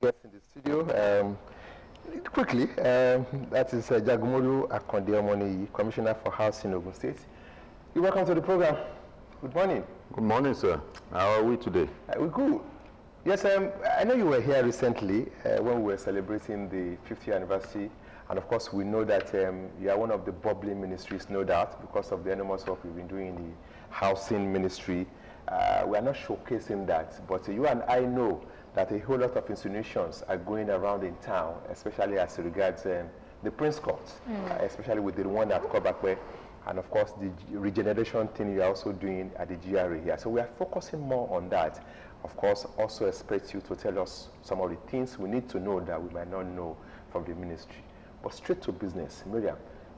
Guest in the studio. Quickly, that is JAGUNMOLU AKANDE OMONIYI, Commissioner for Housing, Ogun State. You're welcome to the program. Good morning. Good morning, sir. How are we today? We're good. Yes, I know you were here recently when we were celebrating the 50th anniversary. And of course, we know that you are one of the bubbling ministries, no doubt, because of the enormous work we've been doing in the housing ministry. We are not showcasing that, but you and I know that a whole lot of insinuations are going around in town, especially as regards the Prince Court, especially with the one at Kobakwe, and of course the regeneration thing you are also doing at the GRA here. So we are focusing more on that. Of course, also expect you to tell us some of the things we need to know that we might not know from the ministry. But straight to business, Miriam,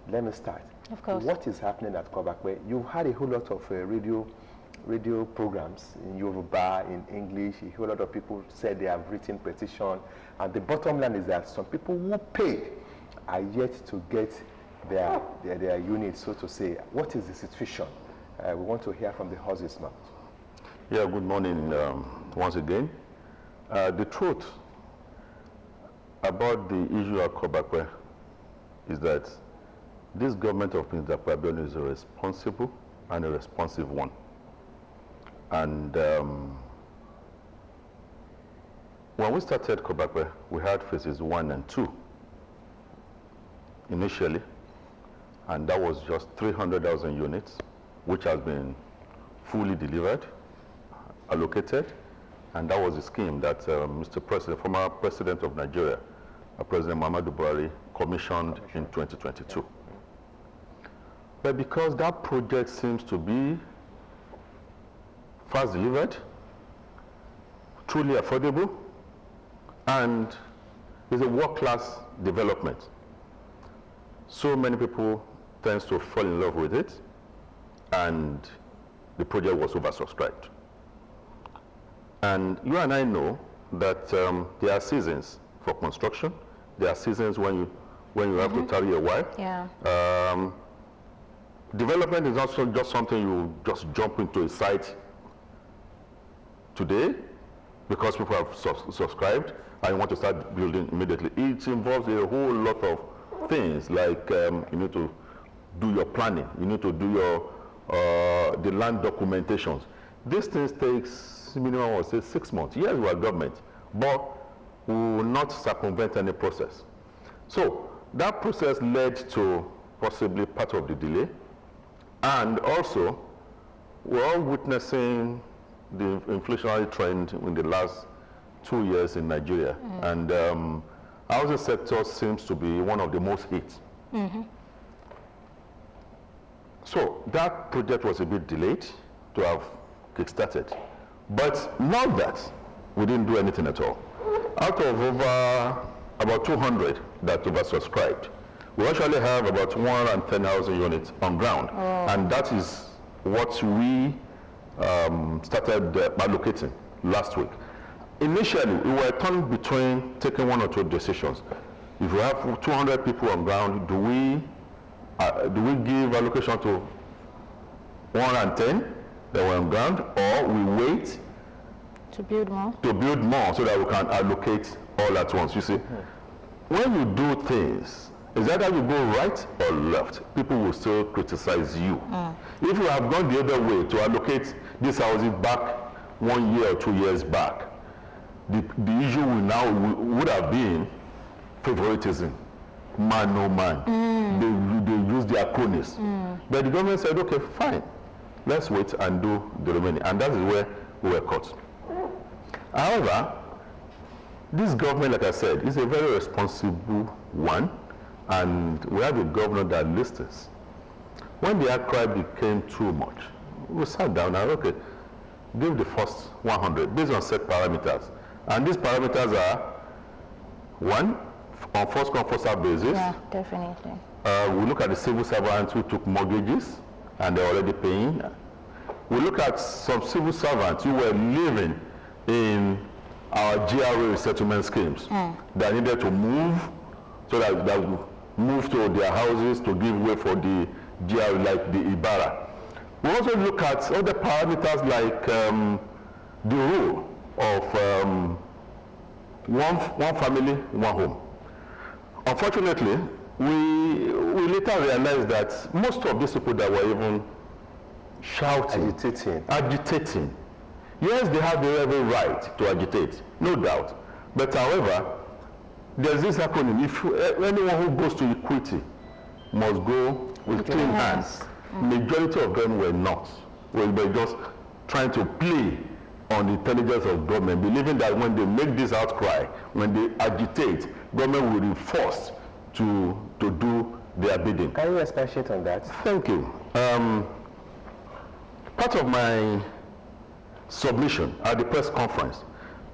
let me start. Of course. What is happening at Kobakwe? You've had a whole lot of radio programs in Yoruba, in English. A whole lot of people said they have written petition, and the bottom line is that some people who pay are yet to get their units, so to say. What is the situation? We want to hear from the horse's mouth. Yeah, good morning once again. The truth about the issue of Kobakwe is that this government of Mr. Abeokuta is a responsible and a responsive one. And when we started Kobakwe, we had phases 1 and 2 initially, and that was just 300,000 units, which has been fully delivered, allocated, and that was the scheme that Mr. President, former President of Nigeria, President Muhammadu Buhari, commissioned in 2022. But because that project seems to be fast delivered, truly affordable, and is a world-class development, so many people tend to fall in love with it, and the project was oversubscribed. And you and I know that there are seasons for construction. There are seasons when you have to tarry a while. Yeah. Development is also just something you just jump into a site today because people have subscribed and you want to start building immediately. It involves a whole lot of things, like you need to do your planning, you need to do your the land documentations. These things takes minimum, I would say, 6 months. Yes, we are government, but we will not circumvent any process. So that process led to possibly part of the delay, and also we're all witnessing the inflationary trend in the last 2 years in Nigeria, and housing sector seems to be one of the most hit. So that project was a bit delayed to have kick-started, but not that we didn't do anything at all. Out of over about 200 that oversubscribed, we actually have about 110,000 units on ground, and that is what we started allocating last week. Initially, we were torn between taking 1 or 2 decisions. If we have 200 people on ground, do we give allocation to 110 that were on ground, or we wait to build more so that we can allocate all at once? You see, when you do things, is that how you go right or left, people will still criticize you. If you have gone the other way to allocate these houses back 1 year or 2 years back, the issue would have been favoritism, man no man. They use their cronies. But the government said, okay, fine, let's wait and do the remaining, and that is where we were caught. However, this government, like I said, is a very responsible one, and we have a governor that listens. When the outcry became too much, we sat down and, okay, give the first 100 based on set parameters. And these parameters are, 1, on first come, first served basis. Yeah, definitely. We look at the civil servants who took mortgages and they're already paying. We look at some civil servants who were living in our GRA resettlement schemes that needed to move, so that they would move to their houses to give way for the GRA, like the Ibarra. We also look at other parameters like the rule of one family, one home. Unfortunately, we later realized that most of these people that were even shouting, agitating. Yes, they have every right to agitate, no doubt. But however, there's this acronym: if anyone who goes to equity must go with clean hands. Majority of them were not. We were just trying to play on the intelligence of government, believing that when they make this outcry, when they agitate, government will be forced to do their bidding. Can you expatiate on that? Thank you. Part of my submission at the press conference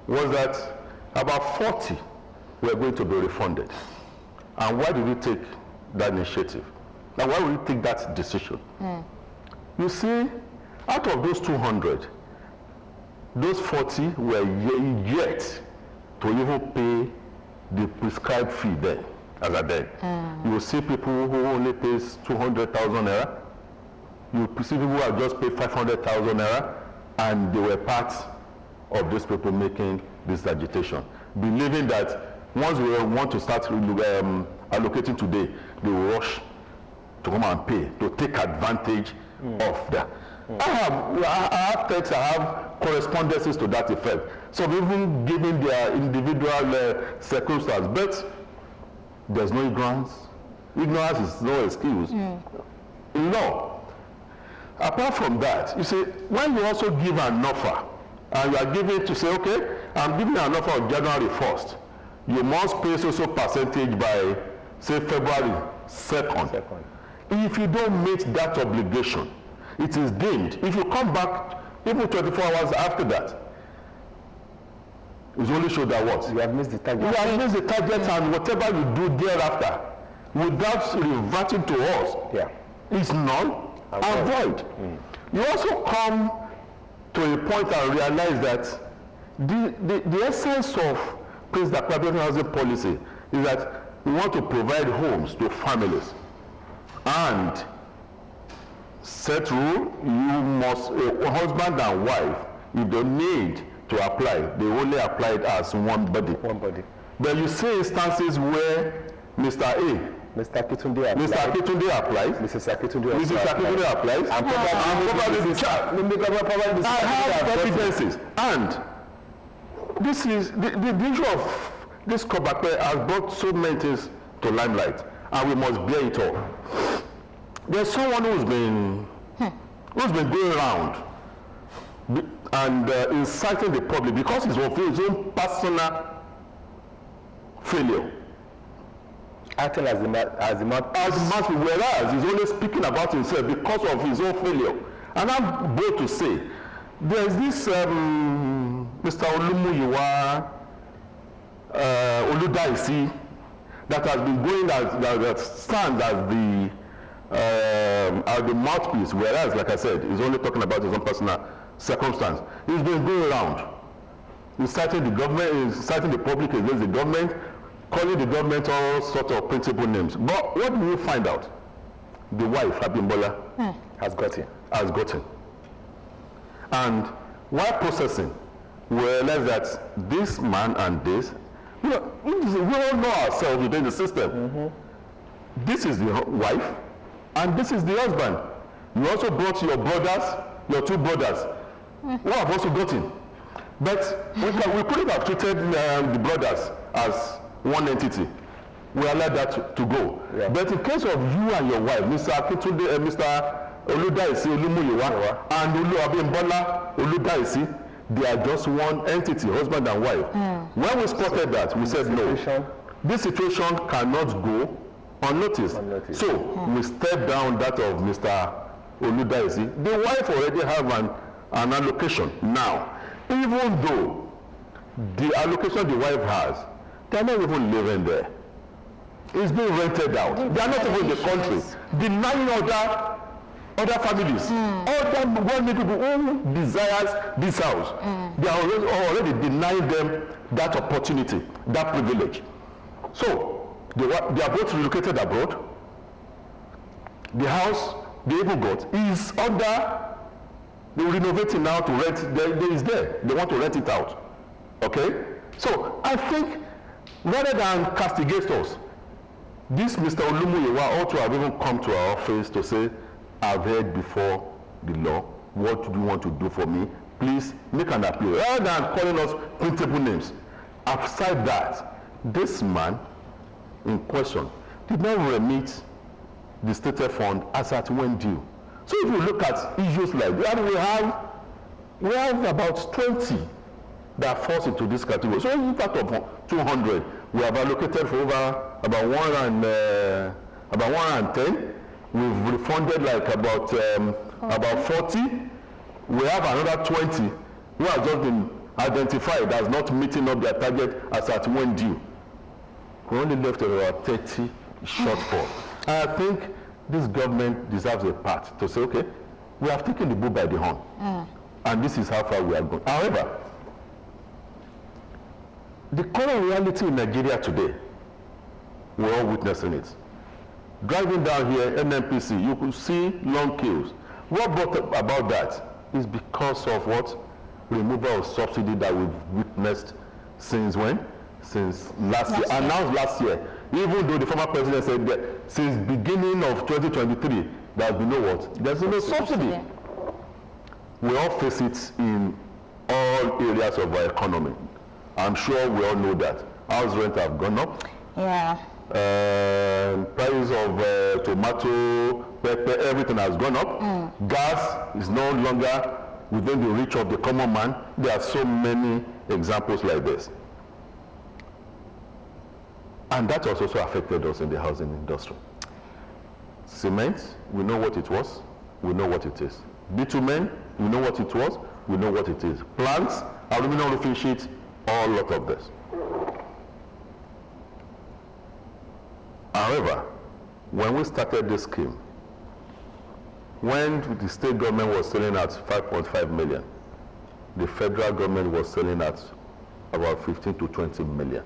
was that about 40 were going to be refunded. And why did we take that initiative? Now, why would we take that decision? You see, out of those 200, those 40 were yet to even pay the prescribed fee then, as I did. You will see people who only pays 200,000 naira. You will see people who have just paid 500,000 naira, and they were part of those people making this agitation, believing that once we want to start allocating today, they will rush to come and pay, to take advantage of that. I have texts, I have correspondences to that effect. So even given their individual circumstances, but there's no ignorance. Ignorance is no excuse. No. Apart from that, you see, when you also give an offer, and you are giving to say, okay, I'm giving an offer on January 1st, you must pay so percentage by, say, February 2nd. If you don't meet that obligation, it is deemed. If you come back even 24 hours after that, it's only show that what? You have missed the target. You have missed the target, and whatever you do thereafter, without reverting to us, is null and void. You also come to a point and realize that the essence of President Abeokuta housing policy is that we want to provide homes to families. And set rule, you must, a husband and wife, you don't need to apply. They only apply it as one body. But you see instances where Mr. A, Mr. Akitunde applies, Mrs. Akitunde applies, and probably the child. I have evidences. And this is, the issue of this Kobakwe has brought so many things to limelight, and we must bear it all. There's someone who's been going around and inciting the public because he's of his own personal failure. Acting as the mouthpiece, whereas he's only speaking about himself because of his own failure. And I'm bold to say, there's this Mr. Olumoyiwa Oludaisi that has been going that stands as the mouthpiece, whereas, like I said, he's only talking about his own personal circumstance. He's been going around, inciting the government, inciting the public against the government, calling the government all sorts of principal names. But what do we find out? The wife, Abimbola, has gotten. And while processing, we realize that this man and this, we all know ourselves within the system. This is the wife, and this is the husband. You also brought your brothers, your two brothers, who have also gotten. But we couldn't have treated the brothers as one entity. We allowed that to go. But in case of you and your wife, Mr. Akitunde, Mr. Oludaisi Olumoyiwa, and Abimbola Oludaisi, they are just one entity, husband and wife. When we spotted that, we said no. This situation cannot go unnoticed. So we stepped down that of Mr. Oludaisi. The wife already have an allocation now. Even though the allocation the wife has, they are not even living there. It's being rented out. They are not even in the country. Denying other families, other well-made people who desires this house, they are already denying them that opportunity, that privilege. So they are both relocated abroad. The house they even got is under. They're renovating now to rent. There is there. They want to rent it out. Okay. So I think rather than castigate us, this Mr. Olumuyiwa ought to have even come to our office to say, I've heard before the law, what do you want to do for me? Please make an appeal. Rather than calling us printable names. Aside that, this man in question did not remit the stated fund as at when due. So if you look at issues like that, we have about 20 that falls into this category. So in fact of 200, we have allocated for over about 110. We've refunded like about 40. We have another 20 who have just been identified as not meeting up their target as at when due. We only left about 30 shortfall. I think this government deserves a part to say, okay, we have taken the bull by the horn, and this is how far we are going. However, the current reality in Nigeria today, we're all witnessing it. Driving down here, NNPC, you could see long queues. What brought about that is because of what? Removal of subsidy that we've witnessed since when? Since last year. Announced last year. Even though the former president said that since beginning of 2023, there has been no what? There's no subsidy. Yeah. We all face it in all areas of our economy. I'm sure we all know that. House rent have gone up. Yeah. Price of tomato, pepper, everything has gone up. Gas is no longer within the reach of the common man. There are so many examples like this. And that has also affected us in the housing industry. Cement, we know what it was, we know what it is. Bitumen, we know what it was, we know what it is. Plants, aluminum roofing sheets, all lot of this. However, when we started this scheme, when the state government was selling at 5.5 million, the federal government was selling at about 15 to 20 million.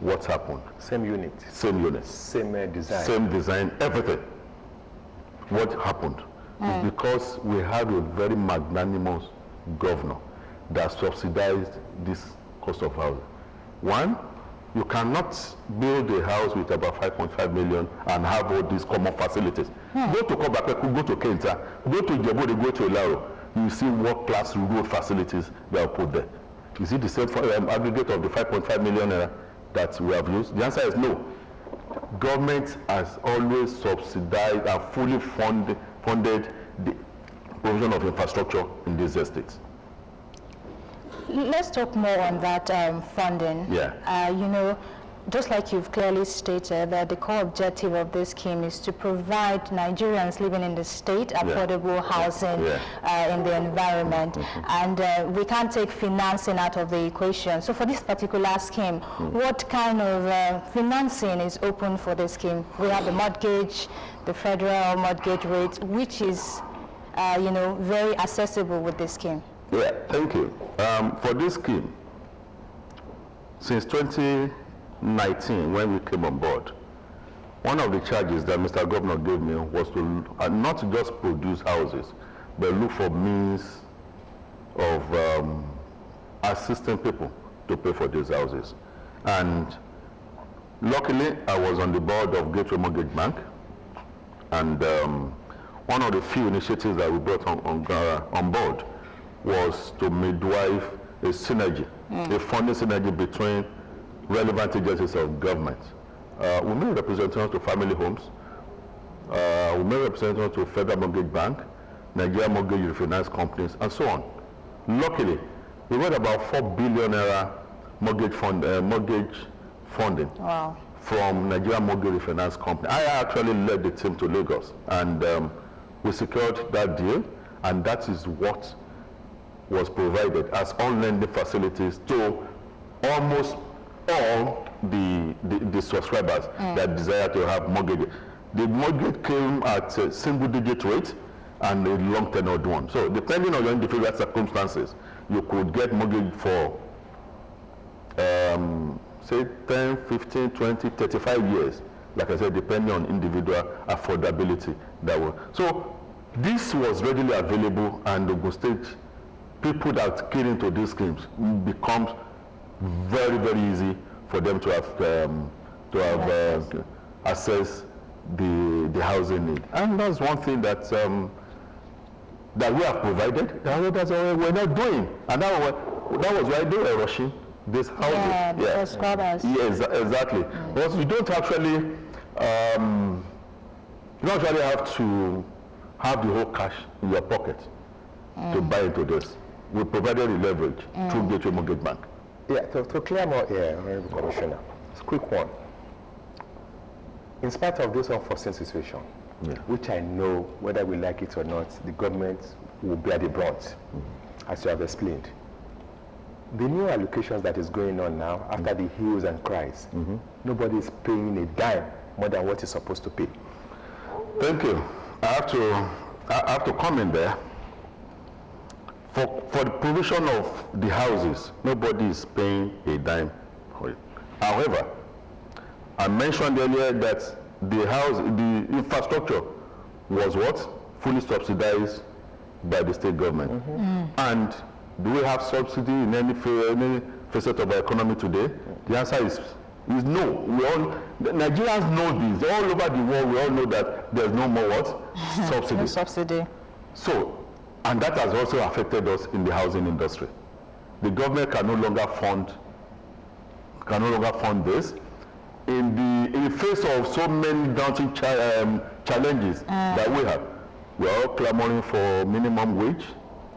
What happened? Same unit. Same unit. Same design. Same design, everything. What happened? It's because we had a very magnanimous governor that subsidized this cost of housing. One, you cannot build a house with about 5.5 million and have all these common facilities. Go to Kobapeku, go to Kenta, go to Jebode, go to Ilaro, you see world-class road facilities that are put there. Is it the same aggregate of the 5.5 million that we have used? The answer is no. Government has always subsidized and fully funded the provision of infrastructure in these estates. Let's talk more on that funding. Yeah. You know, just like you've clearly stated, that the core objective of this scheme is to provide Nigerians living in the state affordable housing in the environment. And we can't take financing out of the equation. So for this particular scheme, what kind of financing is open for this scheme? We have the mortgage, the federal mortgage rate, which is, you know, very accessible with this scheme. Yeah, thank you. For this scheme, since 2019, when we came on board, one of the charges that Mr. Governor gave me was to not just produce houses, but look for means of assisting people to pay for these houses. And luckily, I was on the board of Gateway Mortgage Bank, and one of the few initiatives that we brought on board was to midwife a synergy, a funding synergy between relevant agencies of government. We made representations to family homes, we made representations to Federal Mortgage Bank, Nigeria Mortgage Refinance Companies, and so on. Luckily, we got about 4 billion naira mortgage funding from Nigeria Mortgage Refinance Company. I actually led the team to Lagos, and we secured that deal, and that is what was provided as on-lending facilities to almost all the subscribers that desire to have mortgage. The mortgage came at a single-digit rate and a long-tenured one. So depending on your individual circumstances, you could get mortgage for say 10, 15, 20, 35 years. Like I said, depending on individual affordability. So this was readily available, and Ogun State people that get into these schemes becomes very, very easy for them to have access the housing need. And that's one thing that that we have provided, that we're not doing. And that was why they were rushing this housing. Yeah, because scrubbers. Yes, exactly. Because you don't actually have to have the whole cash in your pocket to buy into this. We provided the leverage through Gateway Mortgage Bank. Yeah, to clear more here, Honorable Commissioner, it's a quick one. In spite of this unforeseen situation, which I know, whether we like it or not, the government will bear the brunt, as you have explained. The new allocations that is going on now, after the hues and cries, nobody is paying a dime more than what is supposed to pay. Thank you. I have to comment there. For the provision of the houses, nobody is paying a dime for it. However, I mentioned earlier that the infrastructure was what? Fully subsidized by the state government. And do we have subsidy in any facet of our economy today? The answer is no. Nigerians know this. All over the world, we all know that there's no more what? Subsidy. No subsidy. So, and that has also affected us in the housing industry. The government can no longer fund this. In the face of so many daunting challenges that we have, we are all clamoring for minimum wage,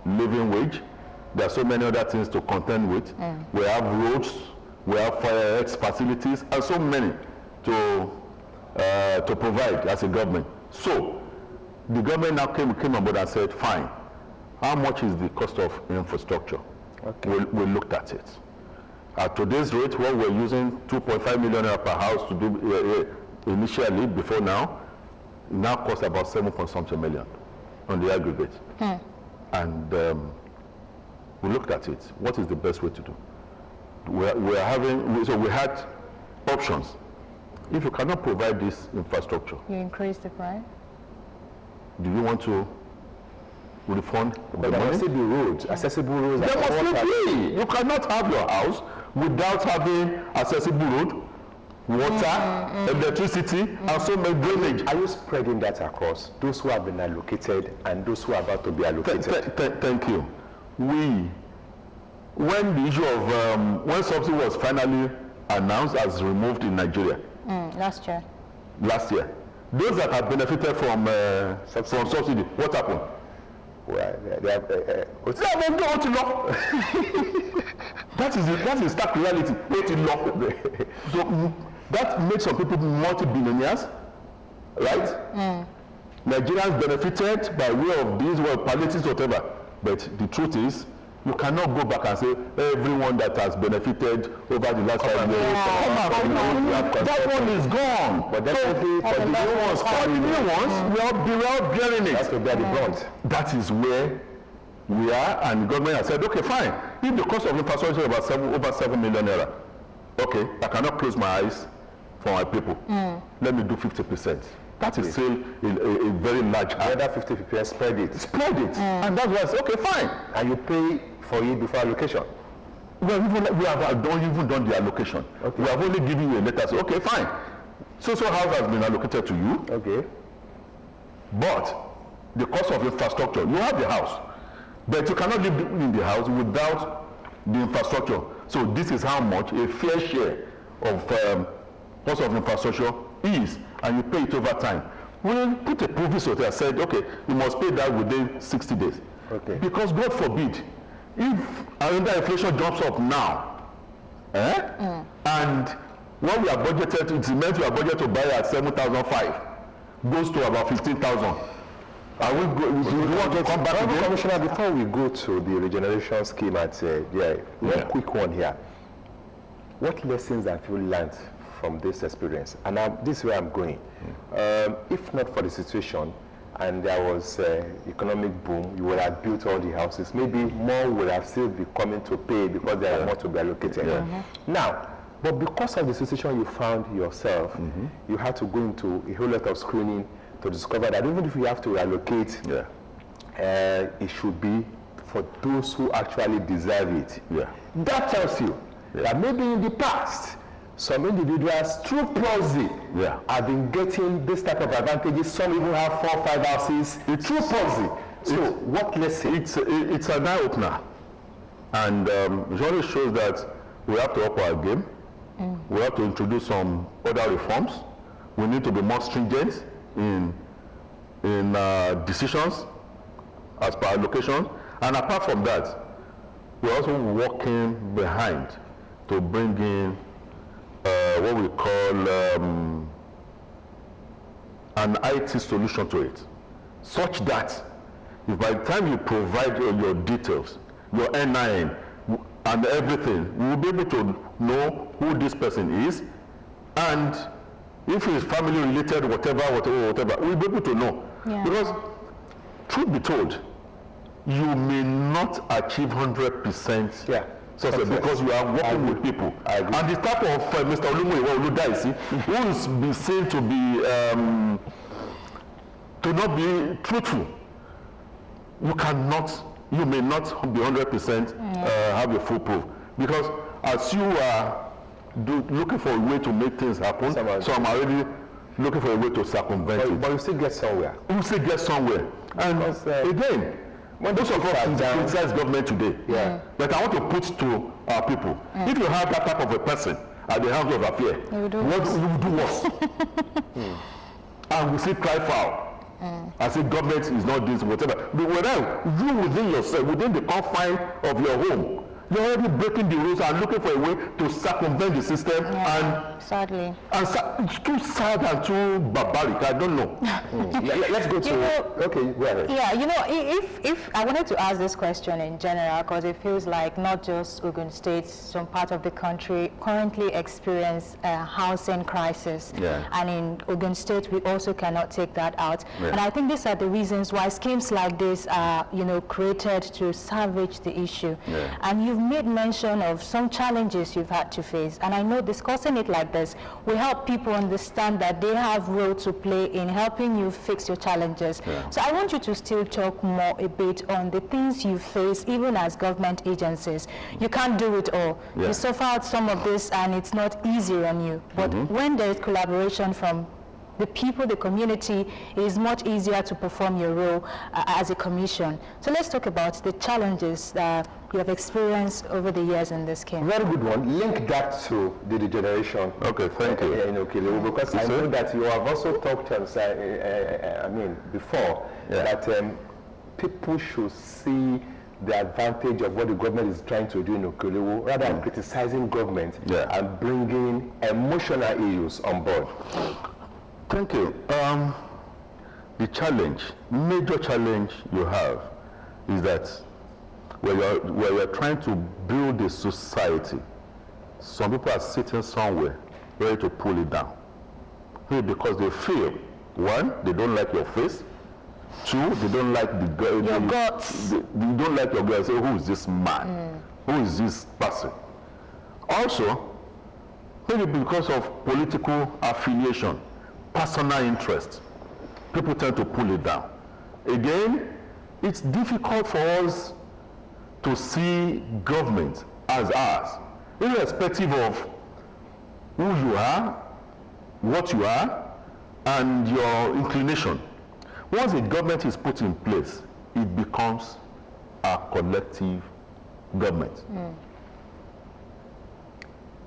living wage. There are so many other things to contend with. We have roads, we have fire health facilities, and so many to provide as a government. So the government now came on board and said, fine, how much is the cost of infrastructure? Okay. We looked at it. At today's rate, what we're using 2.5 million per house to do initially, before now costs about 7-point-something million on the aggregate. And we looked at it. What is the best way to do? So we had options. If you cannot provide this infrastructure, You increase the price? do you want to refund the There must money? still be roads, accessible roads. There must still be. You cannot have your house without having accessible road, water, electricity, and so many drainage. Are you spreading that across those who have been allocated and those who are about to be allocated? Thank you. When the issue of when subsidy was finally announced as removed in Nigeria Last year. those that had benefited from subsidy, what happened? Well, they have, that is stark reality. So that made some people multi-billionaires, right? Nigerians benefited by way of these, palliatives, whatever. But the truth is, you cannot go back and say everyone that has benefited over the last 5 years. That one is gone. But definitely for the new ones, we are bearing it. that's to bear the brunt. That is where we are, and the government has said, okay, fine. If the cost of infrastructure is over 7 million naira, okay, I cannot close my eyes for my people. Let me do 50%. That is still a very large. The other 50% spread it. And that's why I say, okay, fine. And you pay for it before allocation. Well, we have don't even done the allocation. Okay. We have only given you a letter. So, okay, fine. So house has been allocated to you. Okay. But the cost of infrastructure, you have the house, but you cannot live in the house without the infrastructure. So this is how much a fair share of cost of infrastructure is, and you pay it over time. We put a proviso that said, okay, you must pay that within 60 days. Okay. Because God forbid, if another inflation jumps up now, and what we are budgeted, it's meant we are budgeted to buy at 7,500, goes to about 15,000. Are we want to come back again? Commissioner, before we go to the regeneration scheme at one quick one here. What lessons have you learned from this experience? And this is where I'm going. If not for the situation and there was economic boom, you would have built all the houses. Maybe more would have still be coming to pay because there are more to be allocated. Now, but because of the situation you found yourself, you had to go into a whole lot of screening to discover that even if you have to allocate, it should be for those who actually deserve it. That tells you that maybe in the past, some individuals through proxy have been getting this type of advantages. Some even have 4 or 5 houses through proxy. So what lesson? It's an eye-opener. And it only shows that we have to up our game. We have to introduce some other reforms. We need to be more stringent in decisions as per allocation. And apart from that, we're also working behind to bring in what we call an IT solution to it, such that if by the time you provide your details, your NIN, and everything, we will be able to know who this person is, and if he's family related, whatever, we'll be able to know. Yeah. Because, truth be told, you may not achieve 100% success because you are working with people. And the type of Mr. Oludaisi, who is be seen to be to not be truthful, you may not be 100% have a full proof, because as you are looking for a way to make things happen, so I'm already looking for a way to circumvent it. But you still get somewhere. You still get somewhere. And again, when those of us criticize government today, but I want to put to our people, if you have that type of a person at the helm of affair, what you will do worse. And we see cry foul. I say government is not this, whatever. But whether you within yourself, within the confine of your home, you're already breaking the rules and looking for a way to circumvent the system. And sadly. And it's too sad and too barbaric. I don't know. Let's go to. Okay, go ahead. Yeah, you know, if I wanted to ask this question in general, because it feels like not just Ogun State, some part of the country currently experience a housing crisis. And in Ogun State, we also cannot take that out. And I think these are the reasons why schemes like this are, you know, created to salvage the issue. And you've made mention of some challenges you've had to face. And I know discussing it like this will help people understand that they have a role to play in helping you fix your challenges. So I want you to still talk more a bit on the things you face, even as government agencies. You can't do it all. You suffered some of this and it's not easy on you. But when there is collaboration from the people, the community, it is much easier to perform your role as a commission. So let's talk about the challenges that you have experienced over the years in this scheme. Very good one. Link that to the degeneration. Okay, thank you. Because I know that you have also talked, before, that people should see the advantage of what the government is trying to do in Okelewo, rather than criticizing government and bringing emotional issues on board. Thank you. The major challenge you have is that where you're trying to build a society, some people are sitting somewhere ready to pull it down. Because they feel, one, they don't like your face. Two, they don't like your guts. They don't like your guts. Say, who is this man? Who is this person? Also, maybe because of political affiliation, personal interest, people tend to pull it down. Again, it's difficult for us to see government as ours, irrespective of who you are, what you are, and your inclination. Once a government is put in place, it becomes a collective government.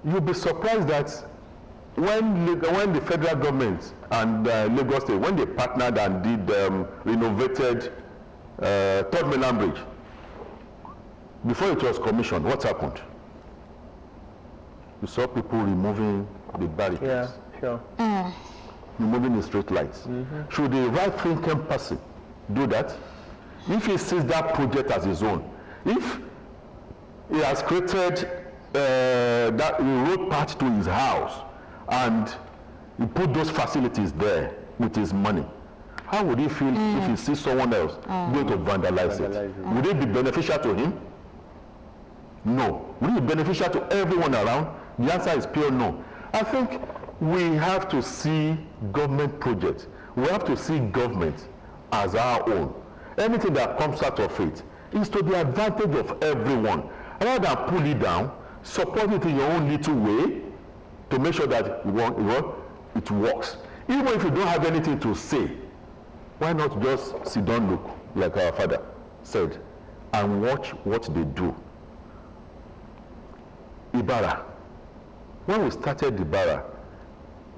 You'll be surprised that when the federal government and Lagos State, when they partnered and did renovated Third Mainland Bridge, before it was commissioned, what happened? You saw people removing the barricades. Removing the street lights. Should a right-thinking person do that? If he sees that project as his own, if he has created that road path to his house and he put those facilities there with his money, how would he feel if he sees someone else going to vandalize it? Would it be beneficial to him? No. Would it be beneficial to everyone around? The answer is pure no. I think we have to see government projects. We have to see government as our own. Anything that comes out of it is to the advantage of everyone. Rather than pull it down, support it in your own little way to make sure that it works. Even if you don't have anything to say, why not just sit down, look, like our father said, and watch what they do. Ibara. When we started Ibara,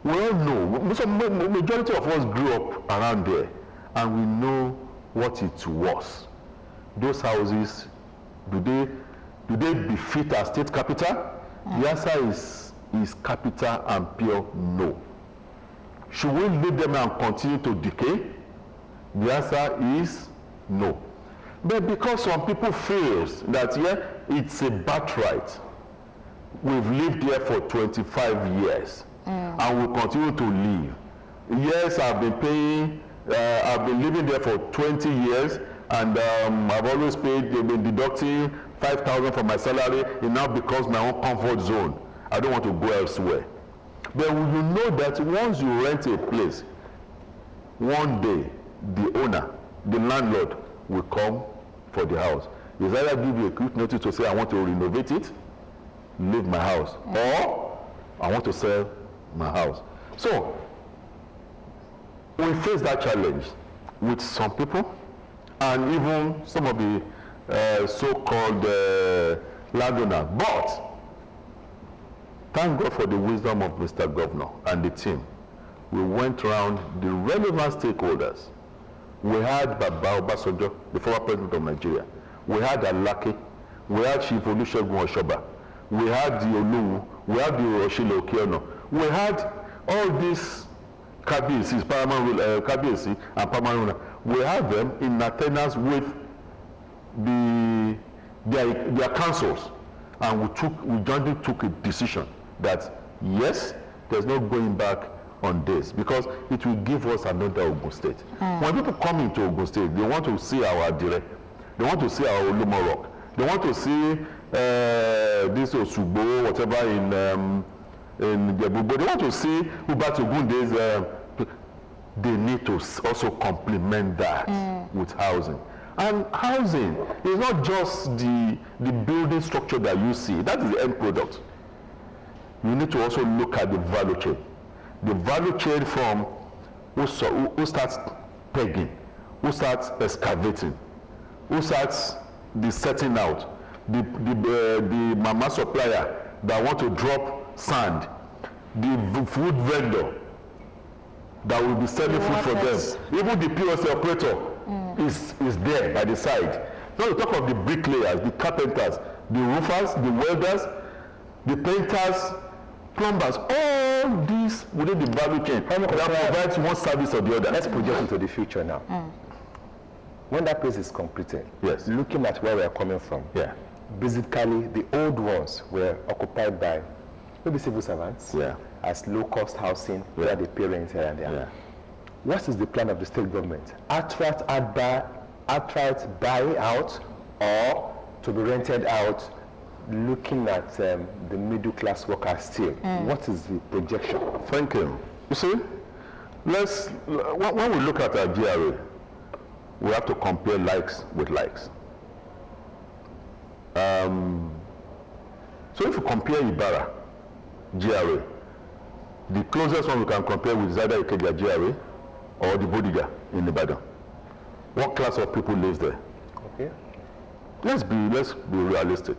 we all know, majority of us grew up around there, and we know what it was. Those houses, do they befit our state capital? The answer is capital and pure no. Should we leave them and continue to decay? The answer is no. But because some people feel that, yeah, it's a birthright, we've lived here for 25 years and we'll continue to live. Yes, I've been paying, I've been living there for 20 years, and I've always paid, they've been deducting 5,000 from my salary. It now becomes my own comfort zone. I don't want to go elsewhere. But you know that once you rent a place, one day the owner, the landlord, will come for the house. He's either give you a quick notice to say, I want to renovate it, leave my house, or I want to sell my house. So we face that challenge with some people, and even some of the so-called landowners. But thank God for the wisdom of Mr. Governor and the team. We went around the relevant stakeholders. We had Baba Obasanjo, the former president of Nigeria. We had Alake. We had Chief Olusegun Oshoba. We had the Oluwu. We had the Oshile Okeono. We had all these Kabiyesi, Kabiyesi and Pamaruna. We had them in attendance with their councils, and we jointly took a decision that yes, there's no going back on this, because it will give us another Ogun State. When people come into Ogun State, they want to see our Adire, they want to see our Olumo Rock, they want to see this Osugbo, whatever in Jebu, they want to see Ubatu Gunde's. They need to also complement that with housing. And housing is not just the building structure that you see. That is the end product. You need to also look at the value chain. The value chain from who starts pegging, who starts excavating, who starts the setting out, the mama supplier that want to drop sand, the food vendor that will be selling food for them. Even the POS operator is there by the side. Now we talk of the bricklayers, the carpenters, the roofers, the welders, the painters, plumbers, all these within the value chain that provides one service or the other. Let's project into the future now. When that place is completed, yes, looking at where we are coming from, yeah, basically the old ones were occupied by maybe civil servants, yeah, as low-cost housing, where they pay rent here and there. Yeah. What is the plan of the state government? Outright buy out, or to be rented out, looking at the middle-class workers still? What is the projection? Thank you. You see, when we look at our GRA, we have to compare likes with likes. So if you compare Ibara GRA, the closest one we can compare with is either Ikeja GRA or the Bodija in Ibadan. What class of people lives there? Okay. Let's be realistic.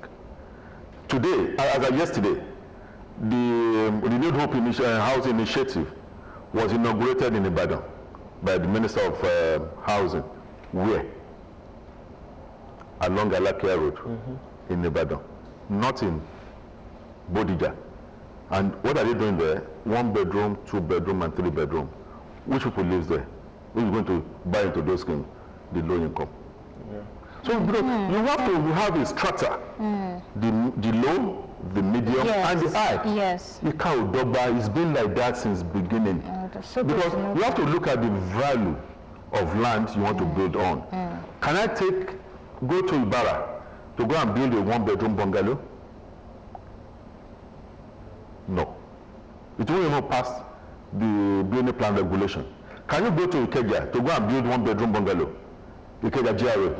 Today, as of yesterday, the Renewed Hope Housing Initiative was inaugurated in Ibadan by the Minister of Housing. Where? Along Alakia Road in Ibadan, not in Bodija. And what are they doing there? 1 bedroom, 2 bedroom, and 3 bedroom. Which people lives there? Who is going to buy into those schemes? The low income. Yeah. So you have to have a strata, the low, the medium, and the high. Yes. It's been like that since beginning. So because you have to look at the value of land you want to build on. Can I go to Ibara to go and build a 1 bedroom bungalow? No. It won't even pass the building plan regulation. Can you go to Ikeja to go and build 1 bedroom bungalow? Ikeja GRA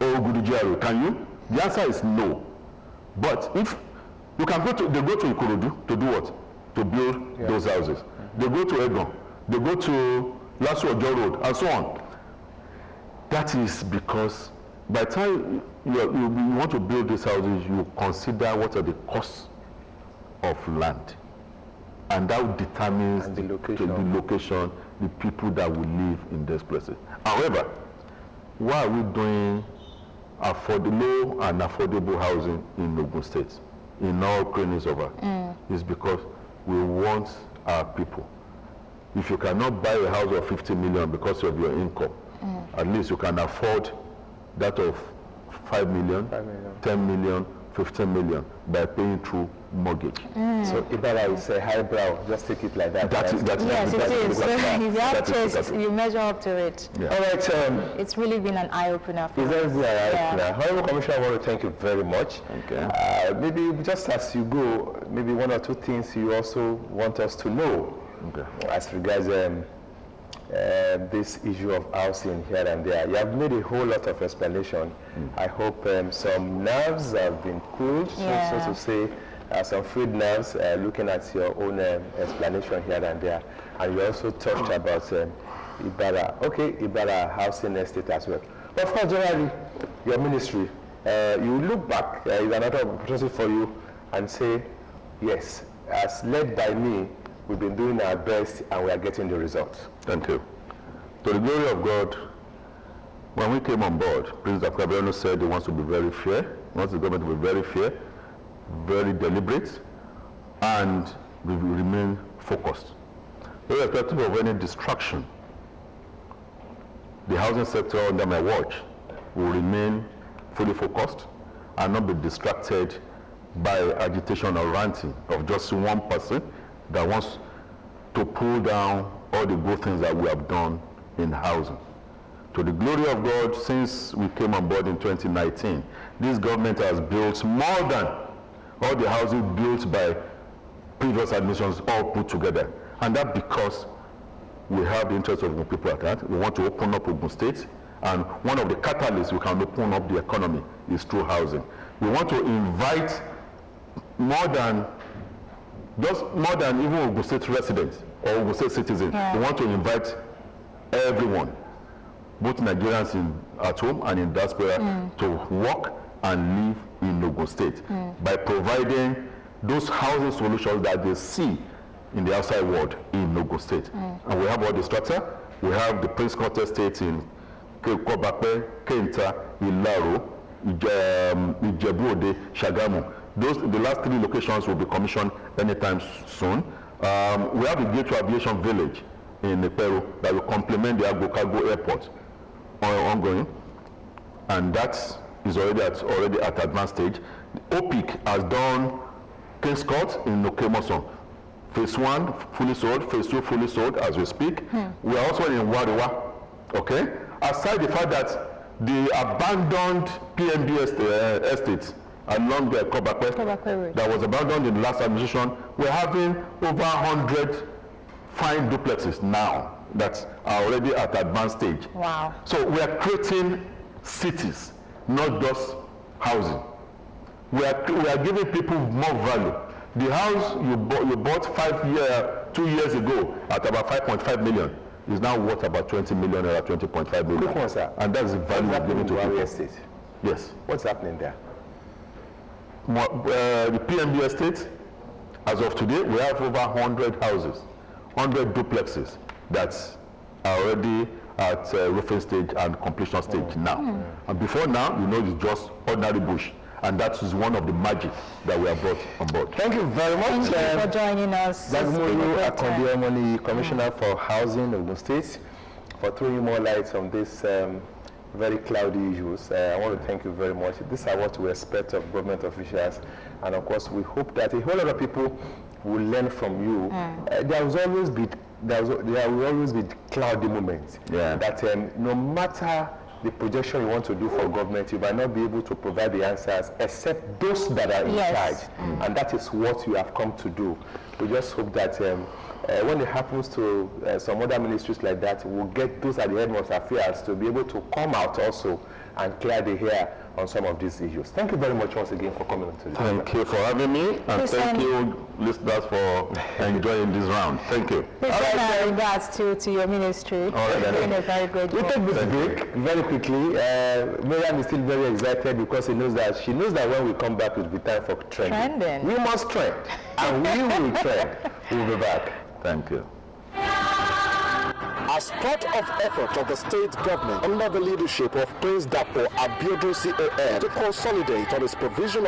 or Ogun GRA? Can you? The answer is no. But if you can go to, they go to Ikorodu to do what? To build those houses. They go to Ogun, they go to Lasu Ojo Road, and so on. That is because by the time you want to build these houses, you consider what are the costs of land. And that determines the location, the people that will live in these places. However, why are we doing low and affordable housing in Ogun State, in all crannies of it? It's because we want our people. If you cannot buy a house of 50 million because of your income, at least you can afford that of 5 million, 10 million, 15 million by paying through mortgage. So Ibara is a highbrow, just take it like that. Yes, it is. If you have taste, you measure up to it. Yeah. All right. It's really been an eye-opener for us. It's an eye-opener. However, Commissioner, I want to thank you very much. Okay. Maybe just as you go, maybe one or two things you also want us to know as regards this issue of housing here and there. You have made a whole lot of explanation. I hope some nerves have been cooled, so to say, some freed nerves looking at your own explanation here and there. And you also touched about Ibara. Okay, Ibara housing estate as well. But of course, generally, your ministry, you look back, is another opportunity for you and say, yes, as led by me, we've been doing our best and we are getting the results. Thank you. To the glory of God, when we came on board, President Abeokuta said he wants to be very fair, he wants the government to be very fair, very deliberate, and we will remain focused. Irrespective of any distraction, the housing sector under my watch will remain fully focused and not be distracted by agitation or ranting of just one person that wants to pull down all the good things that we have done in housing. To the glory of God, since we came on board in 2019, this government has built more than all the housing built by previous administrations all put together. And that because we have the interest of Ogun people at heart. We want to open up Ogun State, and one of the catalysts we can open up the economy is through housing. We want to invite more than even Ogun State residents or Ogun State citizens. We want to invite everyone, both Nigerians at home and in diaspora, to work and live in Ogun State by providing those housing solutions that they see in the outside world in Ogun State. And we have all the structure. We have the Prince Court Estate in Kobape, Kenta, Ilaro, Ijebu-Ode, Shagamu. The last 3 locations will be commissioned anytime soon. We have the Gateway Aviation Village in Peru that will complement the Abeokuta Airport ongoing, and that is already at advanced stage. OPIC has done King's Court in Okemoson. Phase 1 fully sold, Phase 2 fully sold as we speak. We are also in Wariwa. Okay? Aside the fact that the abandoned PNB estates along the Kobape that was abandoned in the last administration, we're having over 100 fine duplexes now that are already at advanced stage. Wow. So we are creating cities, not just housing. We are giving people more value. The house you bought 2 years ago at about 5.5 million is now worth about 20 million or 20.5 million. And that's the value we're giving to people. Estate? Yes. What's happening there? The PNB estate, as of today, we have over 100 houses, 100 duplexes that are already at roofing stage and completion stage now. And before now, it's just ordinary bush. And that is one of the magic that we have brought on board. Thank you very much. Thank you for joining us. JAGUNMOLU, AKANDE, OMONIYI, Commissioner for Housing of the State, for throwing more light on this very cloudy issues. I want to thank you very much. These are what we expect of government officials, and of course we hope that a whole lot of people will learn from you. There will always be cloudy moments. That no matter the projection you want to do for government, you might not be able to provide the answers except those that are in charge. And that is what you have come to do. we just hope that when it happens to some other ministries like that, we'll get those at the head of affairs to be able to come out also and clear the hair on some of these issues. Thank you very much once again for coming to the Thank you for having me, and thank you, listeners, for enjoying this round. Thank you. Please send our regards to your ministry. All right, you're doing a very great job. We take this break very quickly. Miriam is still very excited because she knows that when we come back, it will be time for trending. We must trend, and we will trend. We'll be back. Thank you. As part of effort of the state government under the leadership of Prince Dapo Abiodun CON to consolidate on its provision of